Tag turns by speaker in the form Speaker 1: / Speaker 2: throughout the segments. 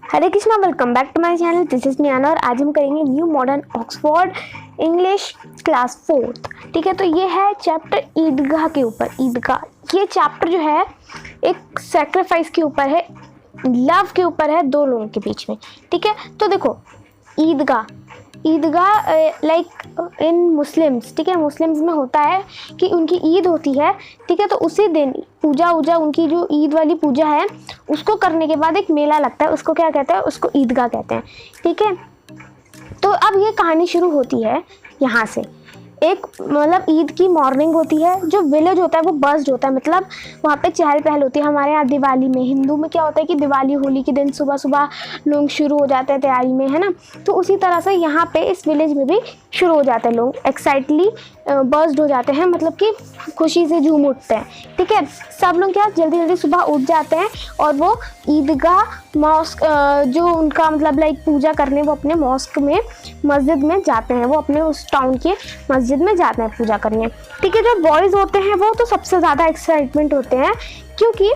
Speaker 1: Hare Krishna, welcome back to my channel. This is Niyana और आज हम करेंगे new modern Oxford English class 4। ठीक है, तो ये है चैप्टर ईदगाह के ऊपर। ईदगाह ये चैप्टर जो है एक सेक्रीफाइस के ऊपर है, लव के ऊपर है, दो लोगों के बीच में। ठीक है, तो देखो ईदगाह लाइक इन मुस्लिम्स, ठीक है, मुस्लिम्स में होता है कि उनकी ईद होती है। ठीक है, तो उसी दिन पूजा उनकी जो ईद वाली पूजा है उसको करने के बाद एक मेला लगता है, उसको क्या कहते हैं, उसको ईदगाह कहते हैं। ठीक है, तो अब ये कहानी शुरू होती है यहाँ से। एक मतलब ईद की मॉर्निंग होती है, जो विलेज होता है वो बस्ड होता है, मतलब वहाँ पे चहल पहल होती है। हमारे यहाँ दिवाली में, हिंदू में क्या होता है कि दिवाली होली के दिन सुबह सुबह लोग शुरू हो जाते हैं तैयारी में, है ना। तो उसी तरह से यहाँ पे इस विलेज में भी शुरू हो जाते हैं, लोग एक्साइटली बस्ड हो जाते हैं, मतलब कि खुशी से झूम उठते हैं। ठीक है, सब लोग क्या जल्दी जल्दी सुबह उठ जाते हैं और वो ईदगाह मॉस्क जो उनका मतलब लाइक पूजा करने वो अपने मॉस्क में, मस्जिद में जाते हैं, वो अपने उस टाउन के मस्जिद में जाते हैं पूजा करने। ठीक है, जो बॉयज़ होते हैं वो तो सबसे ज़्यादा एक्साइटमेंट होते हैं क्योंकि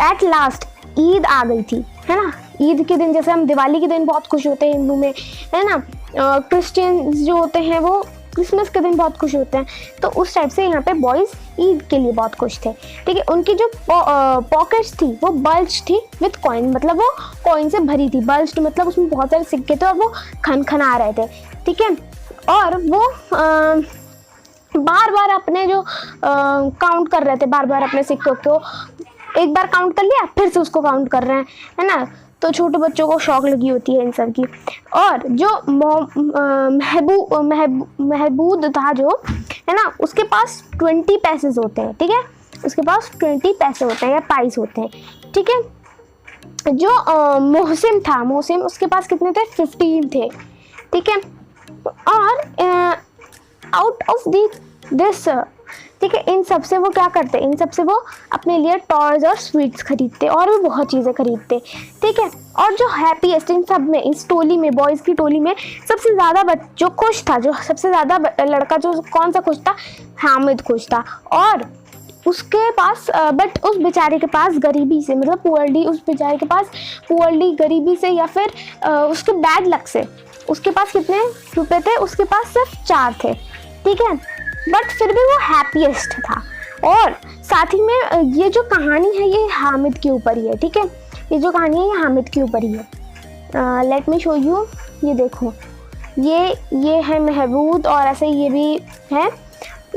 Speaker 1: एट लास्ट ईद आ गई थी, है ना। ईद के दिन जैसे हम दिवाली के दिन बहुत खुश होते हैं हिंदू में, है ना। क्रिश्चियंस जो होते हैं वो क्रिसमस के दिन बहुत खुश होते हैं, तो उस टाइप से यहाँ पे बॉयज़ ईद के लिए बहुत खुश थे। ठीक है, उनकी जो पॉकेट्स थी वो बल्ज थी विथ कॉइन, मतलब वो कॉइन से भरी थी। बल्ज मतलब उसमें बहुत सारे सिक्के थे और वो खनखना रहे थे। ठीक है, और वो बार बार अपने जो काउंट कर रहे थे, बार बार अपने सिक्कों को एक बार काउंट कर लिया फिर से उसको काउंट कर रहे हैं, है ना। तो छोटे बच्चों को शौक लगी होती है इन सब की। और जो महबूद था जो, है ना, उसके पास 20 पैसे होते हैं। ठीक है, उसके पास 20 पैसे होते हैं या पाइस होते हैं। ठीक है, जो मोहसिन था, उसके पास कितने थे, 15 थे। ठीक है, और आउट ऑफ दिस, ठीक है, इन सब से वो क्या करते, इन सब से वो अपने लिए टॉयज और स्वीट्स खरीदते और भी बहुत चीज़ें खरीदते। ठीक है, और जो हैप्पीएस्ट इन सब में, इस टोली में, बॉयज़ की टोली में सबसे ज़्यादा जो खुश था, जो सबसे ज़्यादा लड़का जो कौन सा खुश था, हामिद खुश था। और उसके पास बट उस बेचारे के पास गरीबी से, मतलब पुअरली, उस बेचारे के पास पुअरली गरीबी से या फिर उसके बैड लक से उसके पास कितने रुपए थे, उसके पास सिर्फ 4 थे। ठीक है, बट फिर भी वो हैप्पीएस्ट था। और साथ ही में ये जो कहानी है ये हामिद के ऊपर ही है। ठीक है, ये जो कहानी है ये हामिद के ऊपर ही है। लेट मी शो यू, ये देखो, ये है महबूद और ऐसे ये भी है।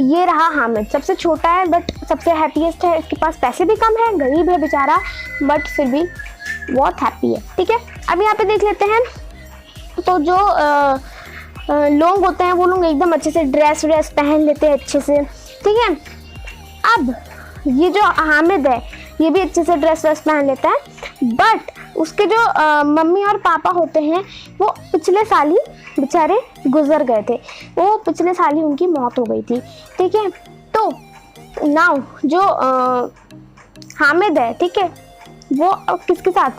Speaker 1: ये रहा हामिद, सबसे छोटा है बट सबसे हैप्पीएस्ट है। इसके पास पैसे भी कम है, गरीब है बेचारा, बट फिर भी बहुत हैप्पी है। ठीक है, अब यहाँ पे देख लेते हैं। तो जो लोग होते हैं वो लोग एकदम अच्छे से ड्रेस पहन लेते हैं अच्छे से। ठीक है, अब ये जो हामिद है ये भी अच्छे से ड्रेस पहन लेता है, बट उसके जो मम्मी और पापा होते हैं वो पिछले साल ही बेचारे गुजर गए थे, वो पिछले साल ही उनकी मौत हो गई थी। ठीक है, तो नाउ जो हामिद है, ठीक है, वो किसके साथ,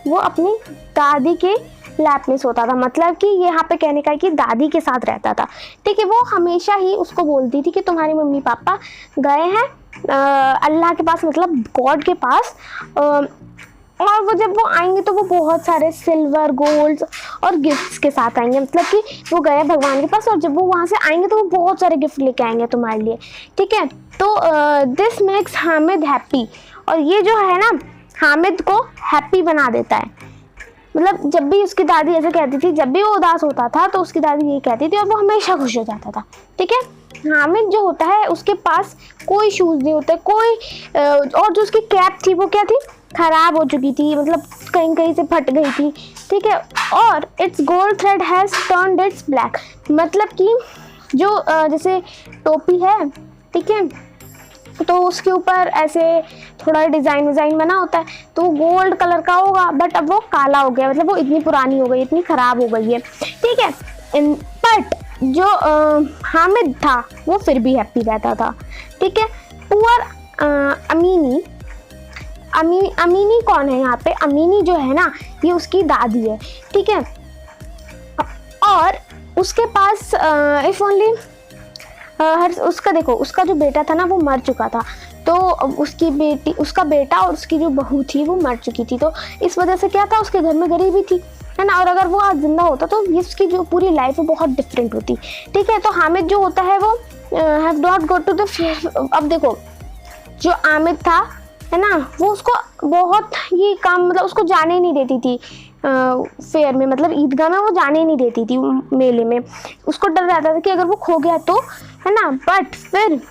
Speaker 1: वो अपनी दादी के लैप में सोता था, मतलब कि यहाँ पे कहने का है कि दादी के साथ रहता था। ठीक है, वो हमेशा ही उसको बोलती थी कि तुम्हारे मम्मी पापा गए हैं अल्लाह के पास, मतलब गॉड के पास, और वो जब वो आएंगे तो वो बहुत सारे सिल्वर गोल्ड और गिफ्ट्स के साथ आएंगे, मतलब कि वो गए भगवान के पास और जब वो वहाँ से आएंगे तो वो बहुत सारे गिफ्ट लेके आएंगे तुम्हारे लिए। ठीक है, तो दिस मेक्स हामिद हैप्पी, और ये जो है ना हामिद को हैप्पी बना देता है। मतलब जब भी उसकी दादी ऐसे कहती थी, जब भी वो उदास होता था तो उसकी दादी ये कहती थी और वो हमेशा खुश हो जाता था। ठीक है, हामिद जो होता है उसके पास कोई शूज़ नहीं होते, कोई और जो उसकी कैप थी वो क्या थी, ख़राब हो चुकी थी, मतलब कहीं कहीं से फट गई थी। ठीक है, और it's gold thread has turned it's black, मतलब कि जो जैसे टोपी है, ठीक है, तो उसके ऊपर ऐसे थोड़ा डिज़ाइन बना होता है तो वो गोल्ड कलर का होगा, बट अब वो काला हो गया, मतलब वो इतनी पुरानी हो गई, इतनी ख़राब हो गई है। ठीक है, बट जो हामिद था वो फिर भी हैप्पी रहता था। ठीक है, पुअर अमीनी कौन है यहाँ पे, अमीनी जो है ना ये उसकी दादी है। ठीक है, और उसके पास इफ़ ओनली उसका देखो, उसका जो बेटा था ना वो मर चुका था, तो उसका बेटा और उसकी जो बहू थी वो मर चुकी थी, तो इस वजह से क्या था, उसके घर में गरीबी थी, है ना। और अगर वो आज जिंदा होता तो ये उसकी जो पूरी लाइफ है बहुत डिफरेंट होती, ठीक है। तो हामिद जो होता है वो have not got to the fair. अब देखो जो आमिर था, है ना, वो उसको बहुत ही काम, मतलब उसको जाने ही नहीं देती थी फेयर में, मतलब ईदगाह में वो जाने ही नहीं देती थी मेले में। उसको डर रहता था कि अगर वो खो गया तो, है ना। बट फिर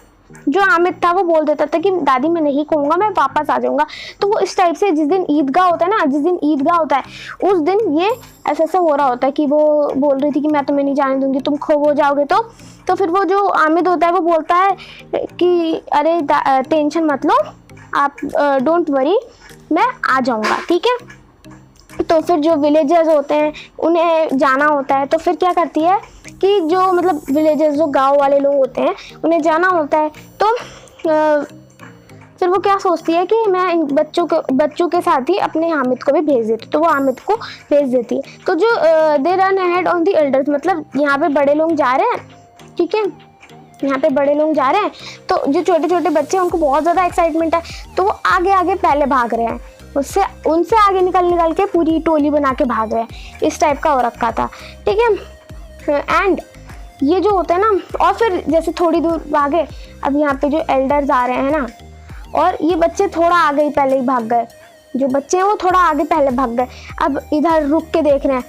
Speaker 1: जो आमिर था वो बोल देता था कि दादी मैं नहीं कहूँगा, मैं वापस आ जाऊँगा। तो वो इस टाइप से जिस दिन ईदगाह होता है ना, जिस दिन ईदगाह होता है उस दिन ये ऐसा हो रहा होता है कि वो बोल रही थी कि मैं तुम्हें नहीं जाने दूँगी, तुम खो हो जाओगे। तो फिर वो जो आमिर होता है वो बोलता है कि अरे टेंशन मत लो आप, डोंट वरी, मैं आ जाऊँगा, ठीक है। तो फिर जो विलेजर्स होते हैं उन्हें जाना होता है, तो फिर क्या करती है कि जो मतलब विलेजर्स जो गांव वाले लोग होते हैं उन्हें जाना होता है, तो फिर वो क्या सोचती है कि मैं इन बच्चों के साथ ही अपने हामिद को भी भेज देती, तो वो हामिद को भेज देती है। तो जो they run ahead on the elders, मतलब यहाँ पे बड़े लोग जा रहे हैं, ठीक है, यहाँ पे बड़े लोग जा रहे हैं, तो जो छोटे छोटे बच्चे हैं उनको बहुत ज़्यादा एक्साइटमेंट है, तो वो आगे आगे पहले भाग रहे हैं, उनसे आगे निकल के पूरी टोली बना के भाग रहे हैं। इस टाइप का हो रखा था, ठीक है। एंड ये जो होता है ना, और फिर जैसे थोड़ी दूर भागे, अब यहाँ पे जो एल्डर्स आ रहे हैं ना, और ये बच्चे थोड़ा आगे ही पहले ही भाग गए, जो बच्चे हैं वो थोड़ा आगे पहले भाग गए। अब इधर रुक के देख रहे हैं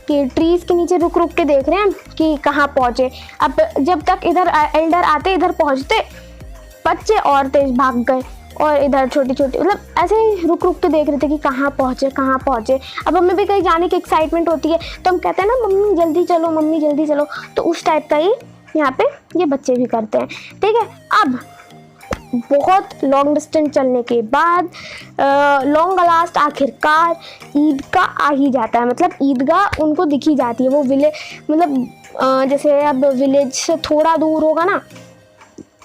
Speaker 1: कि ट्रीज के नीचे रुक के देख रहे हैं कि कहाँ पहुँचे। अब जब तक इधर एल्डर आते इधर पहुँचते, बच्चे और तेज भाग गए, और इधर छोटी छोटी मतलब ऐसे ही रुक के देख रहे थे कि कहाँ पहुँचे। अब हमें भी कहीं जाने की एक्साइटमेंट होती है, तो हम कहते हैं ना मम्मी जल्दी चलो, मम्मी जल्दी चलो, तो उस टाइप का ही यहाँ पे ये बच्चे भी करते हैं, ठीक है। अब बहुत लॉन्ग डिस्टेंस चलने के बाद लॉन्ग लास्ट आखिरकार ईदगाह आ ही जाता है, मतलब ईदगाह उनको दिखी जाती है। वो मतलब जैसे अब विलेज से थोड़ा दूर होगा ना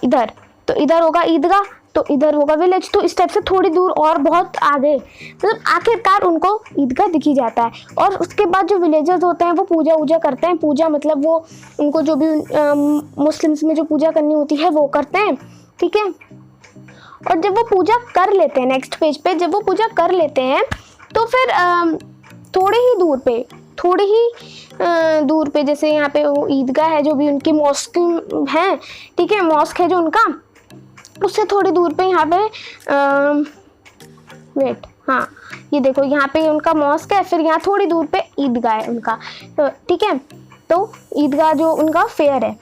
Speaker 1: इधर, तो इधर होगा ईदगाह, तो इधर होगा विलेज, तो इस टाइप से थोड़ी दूर और बहुत आगे, मतलब आखिरकार उनको ईदगाह दिखी जाता है। और उसके बाद जो विलेजर्स होते हैं वो पूजा करते हैं। पूजा मतलब वो उनको जो भी मुस्लिम्स में जो पूजा करनी होती है वो करते हैं, ठीक है। और जब वो पूजा कर लेते हैं, नेक्स्ट पेज पे जब वो पूजा कर लेते हैं, तो फिर थोड़ी ही दूर पे जैसे यहाँ पे वो ईदगाह है, जो भी उनकी मॉस्क है, ठीक है, मॉस्क है जो उनका, उससे थोड़ी दूर पे यहाँ पे वेट, हाँ ये देखो यहाँ पे उनका मॉस्क है, फिर यहाँ थोड़ी दूर पे ईदगाह है उनका, तो ठीक है। तो ईदगाह जो उनका फेयर है,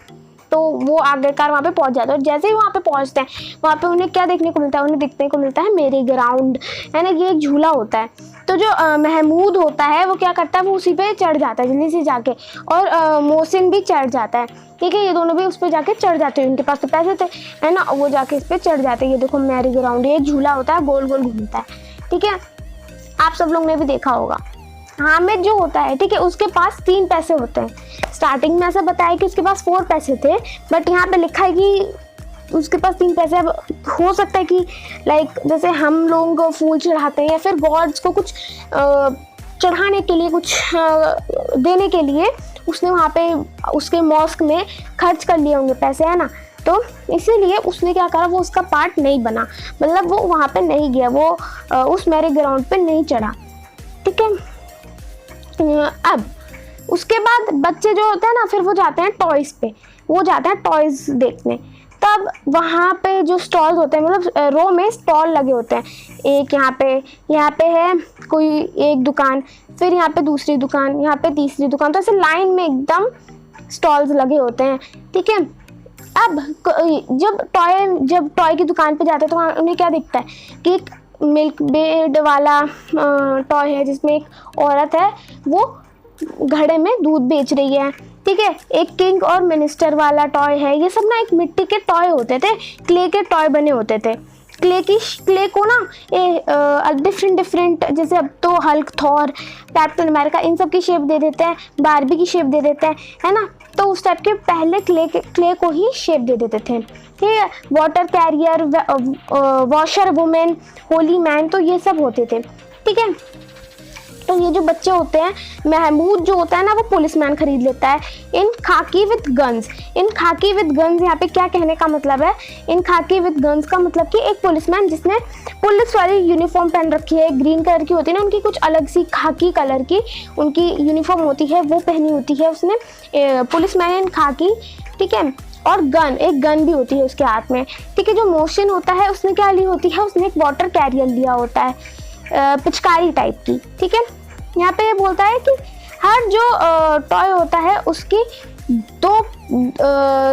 Speaker 1: तो वो आखिरकार वहाँ पे पहुँच जाते हैं। और जैसे ही वहाँ पे पहुँचते हैं, वहाँ पे उन्हें क्या देखने को मिलता है, उन्हें देखने को मिलता है मेरी ग्राउंड, है ना, ये एक झूला होता है। तो जो महमूद होता है वो क्या करता है, वो उसी पे चढ़ जाता है जल्दी से जाके, और मोहसिन भी चढ़ जाता है, ठीक है। ये दोनों भी उस पर जाके चढ़ जाते हैं, उनके पास तो पैसे थे, है ना, वो जाके इस पर चढ़ जाते हैं। ये देखो मैरी ग्राउंड, ये एक झूला होता है, गोल गोल घूमता है, ठीक है, आप सब लोग ने भी देखा होगा। हामिद जो होता है, ठीक है, उसके पास 3 पैसे होते हैं। स्टार्टिंग में ऐसा बताया कि उसके पास 4 पैसे थे, बट यहाँ पे लिखा है कि उसके पास 3 पैसे। अब हो सकता है कि लाइक जैसे हम लोग फूल चढ़ाते हैं या फिर गॉड्स को कुछ चढ़ाने के लिए, कुछ देने के लिए उसने वहाँ पे उसके मॉस्क में खर्च कर लिए होंगे पैसे, है ना, तो इसीलिए उसने क्या करा, वो उसका पार्ट नहीं बना, मतलब वो वहाँ पे नहीं गया, वो उस मैरी ग्राउंड पे नहीं चढ़ा, ठीक है। अब उसके बाद बच्चे जो होते हैं ना, फिर वो जाते हैं टॉयज़ पे, वो जाते हैं टॉयज़ देखने। तब वहाँ पे जो स्टॉल्स होते हैं, मतलब रो में स्टॉल लगे होते हैं, एक यहाँ पे है कोई एक दुकान, फिर यहाँ पे दूसरी दुकान, यहाँ पे तीसरी दुकान, तो ऐसे लाइन में एकदम स्टॉल्स लगे होते हैं, ठीक है। अब जब टॉय की दुकान पे जाते हैं तो वहाँ उन्हें क्या दिखता है कि एक मिल्क बेड वाला टॉय है, जिसमें एक औरत है, वो घड़े में दूध बेच रही है, ठीक है। एक किंग और मिनिस्टर वाला टॉय है। ये सब ना एक मिट्टी के टॉय होते थे, क्ले के टॉय बने होते थे। क्ले को ना डिफरेंट, जैसे अब तो हल्क, थॉर, कैप्टन अमेरिका, इन सब की शेप दे देते हैं, बारबी की शेप दे देते हैं, है ना। तो उस टाइप के पहले क्ले को ही शेप दे देते थे, ठीक है। Water career, washer women, Holi man, तो ये सब होते थे, ठीक है। तो ये जो बच्चे होते हैं, महमूद जो होता है ना वो पुलिसमैन खरीद लेता है इन खाकी विद गन्स। इन खाकी विद गन्स यहाँ पे क्या कहने का मतलब है, इन खाकी विद गन्स का मतलब कि एक पुलिसमैन जिसने पुलिस वाली यूनिफॉर्म पहन रखी है, ग्रीन कलर की होती है ना उनकी, कुछ अलग सी खाकी कलर की उनकी यूनिफॉर्म होती है, वो पहनी होती है उसने, पुलिसमैन इन खाकी, ठीक है। और गन, एक गन भी होती है उसके हाथ में, ठीक है। जो मोशन होता है उसने क्या ली होती है, उसने एक वाटर कैरियर लिया होता है, पिचकारी टाइप की, ठीक है। यहाँ पे ये बोलता है कि हर जो टॉय होता है उसकी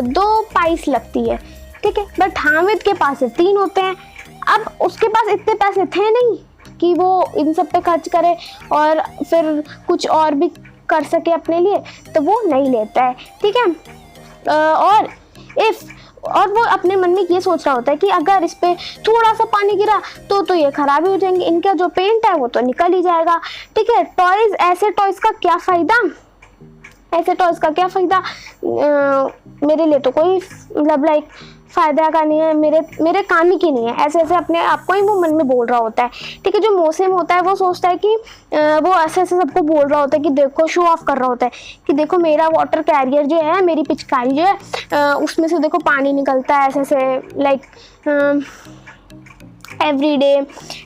Speaker 1: दो पाइस लगती है, ठीक है। बट हामिद के पास 3 होते हैं। अब उसके पास इतने पैसे थे नहीं कि वो इन सब पे खर्च करे और फिर कुछ और भी कर सके अपने लिए, तो वो नहीं लेता है, ठीक है। और वो अपने मन में ये सोच रहा होता है कि अगर इस पे थोड़ा सा पानी गिरा तो ये खराब ही हो जाएंगे, इनका जो पेंट है वो तो निकल ही जाएगा, ठीक है। टॉयज, ऐसे टॉयज का क्या फ़ायदा, ऐसे टॉयज का क्या फ़ायदा, मेरे लिए तो कोई मतलब लाइक फ़ायदा का नहीं है, मेरे काम ही की नहीं है, ऐसे ऐसे अपने आप को ही वो मन में बोल रहा होता है, ठीक है। जो मौसम होता है वो सोचता है कि वो ऐसे ऐसे सबको बोल रहा होता है कि देखो, शो ऑफ कर रहा होता है कि देखो मेरा वाटर कैरियर जो है, मेरी पिचकारी जो है, उसमें से देखो पानी निकलता है ऐसे ऐसे लाइक एवरी डे,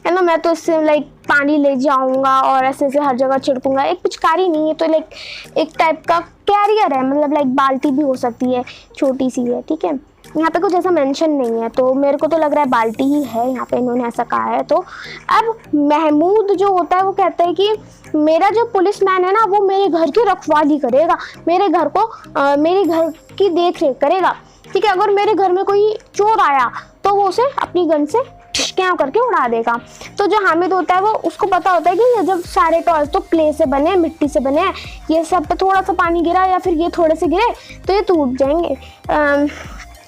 Speaker 1: है ना। मैं तो इससे लाइक पानी ले जाऊंगा और ऐसे ऐसे हर जगह छिड़कूंगा। एक पिचकारी नहीं है तो लाइक एक टाइप का कैरियर है, मतलब लाइक बाल्टी भी हो सकती है, छोटी सी है, ठीक है। यहाँ पे कुछ ऐसा मेंशन नहीं है तो मेरे को तो लग रहा है बाल्टी ही है, यहाँ पे इन्होंने ऐसा कहा है। तो अब महमूद जो होता है वो कहता है कि मेरा जो पुलिसमैन है ना वो मेरे घर की रखवाली करेगा, मेरे घर को मेरे घर की देख रेख करेगा, ठीक है। अगर मेरे घर में कोई चोर आया तो वो उसे अपनी गन से क्या करके उड़ा देगा। तो जो हामिद होता है वो, उसको पता होता है कि ये जब सारे टॉयज तो क्ले से बने हैं, मिट्टी से बने हैं, ये सब पे थोड़ा सा पानी गिरा या फिर ये थोड़े से गिरे तो ये टूट जाएंगे।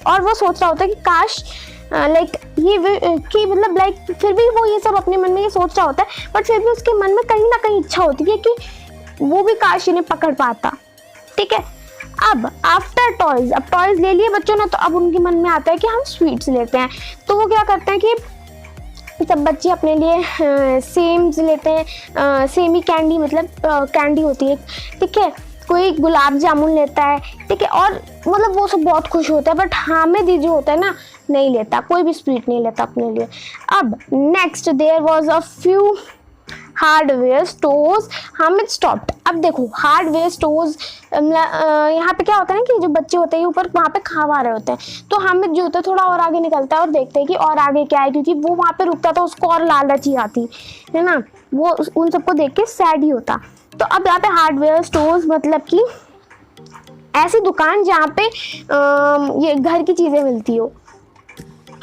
Speaker 1: और वो सोच रहा होता है कि काश लाइक ये कि मतलब लाइक फिर भी वो ये सब अपने मन में ये सोच रहा होता है, बट फिर भी उसके मन में कहीं ना कहीं इच्छा होती है कि वो भी काश इन्हें पकड़ पाता, ठीक है। अब आफ्टर टॉयज, अब टॉयज ले लिए बच्चों ने, तो अब उनके मन में आता है कि हम स्वीट्स लेते हैं। तो वो क्या करते हैं कि सब बच्चे अपने लिए सेम्स लेते हैं, सेमी कैंडी, मतलब कैंडी होती है, ठीक है। कोई गुलाब जामुन लेता है, ठीक है। और मतलब वो सब बहुत खुश होता है, बट हामिद जो होता है ना नहीं लेता, कोई भी स्वीट नहीं लेता अपने लिए। अब next, there was a few hardware stores, Hamid stopped. अब देखो हार्डवेयर स्टोर्स, यहाँ पे क्या होता है ना कि जो बच्चे होते हैं ऊपर वहाँ पे खावा रहे होते हैं, तो हामिद जो होता है थोड़ा और आगे निकलता है और देखते हैं कि और आगे क्या है, क्योंकि वो वहाँ पे रुकता था उसको और लालच ही आती है ना, वो उन सबको देख के सैड ही होता। तो अब यहाँ पे हार्डवेयर स्टोर्स मतलब कि ऐसी दुकान जहाँ पे ये घर की चीज़ें मिलती हो,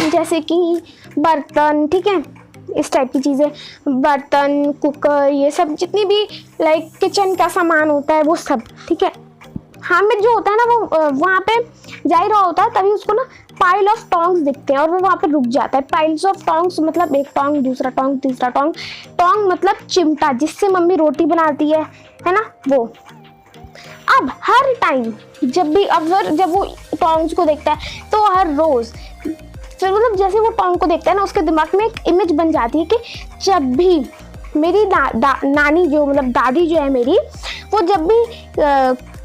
Speaker 1: जैसे कि बर्तन, ठीक है, इस टाइप की चीज़ें, बर्तन, कुकर, ये सब जितनी भी लाइक किचन का सामान होता है वो सब, ठीक है। हामिद जो होता है ना वो वहाँ पे जा ही रहा होता है, तभी उसको ना पाइल ऑफ टोंग्स दिखते हैं और वो वहाँ पे रुक जाता है। पाइल्स ऑफ टोंग्स मतलब एक टोंग, दूसरा टोंग, तीसरा टोंग। टोंग मतलब चिमटा जिससे मम्मी रोटी बनाती है ना, वो। अब हर टाइम जब वो टोंग्स को देखता है तो हर रोज फिर मतलब जैसे वो टोंग को देखता है ना उसके दिमाग में एक इमेज बन जाती है कि जब भी मेरी नानी जो मतलब दादी जो है मेरी, वो जब भी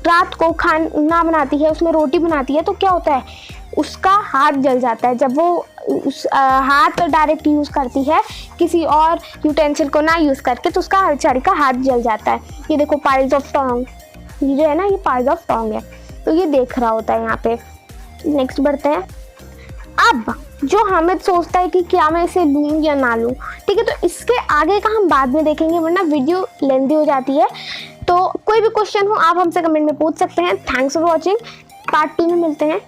Speaker 1: रात को खाना बनाती है, उसमें रोटी बनाती है, तो क्या होता है उसका हाथ जल जाता है। जब वो उस हाथ डायरेक्ट यूज़ करती है किसी और यूटेंसिल को ना यूज़ करके, तो उसका हर का हाथ जल जाता है। ये देखो पाइल्स ऑफ टोंग, ये जो है ना ये पाइल्स ऑफ टोंग है, तो ये देख रहा होता है यहाँ पे। नेक्स्ट बढ़ते हैं। अब जो हामिद सोचता है कि क्या मैं इसे लूँ या ना लूँ, ठीक है, तो इसके आगे का हम बाद में देखेंगे वरना वीडियो लेंथी हो जाती है। तो कोई भी क्वेश्चन हो आप हमसे कमेंट में पूछ सकते हैं। थैंक्स फॉर वॉचिंग, पार्ट 2 में मिलते हैं।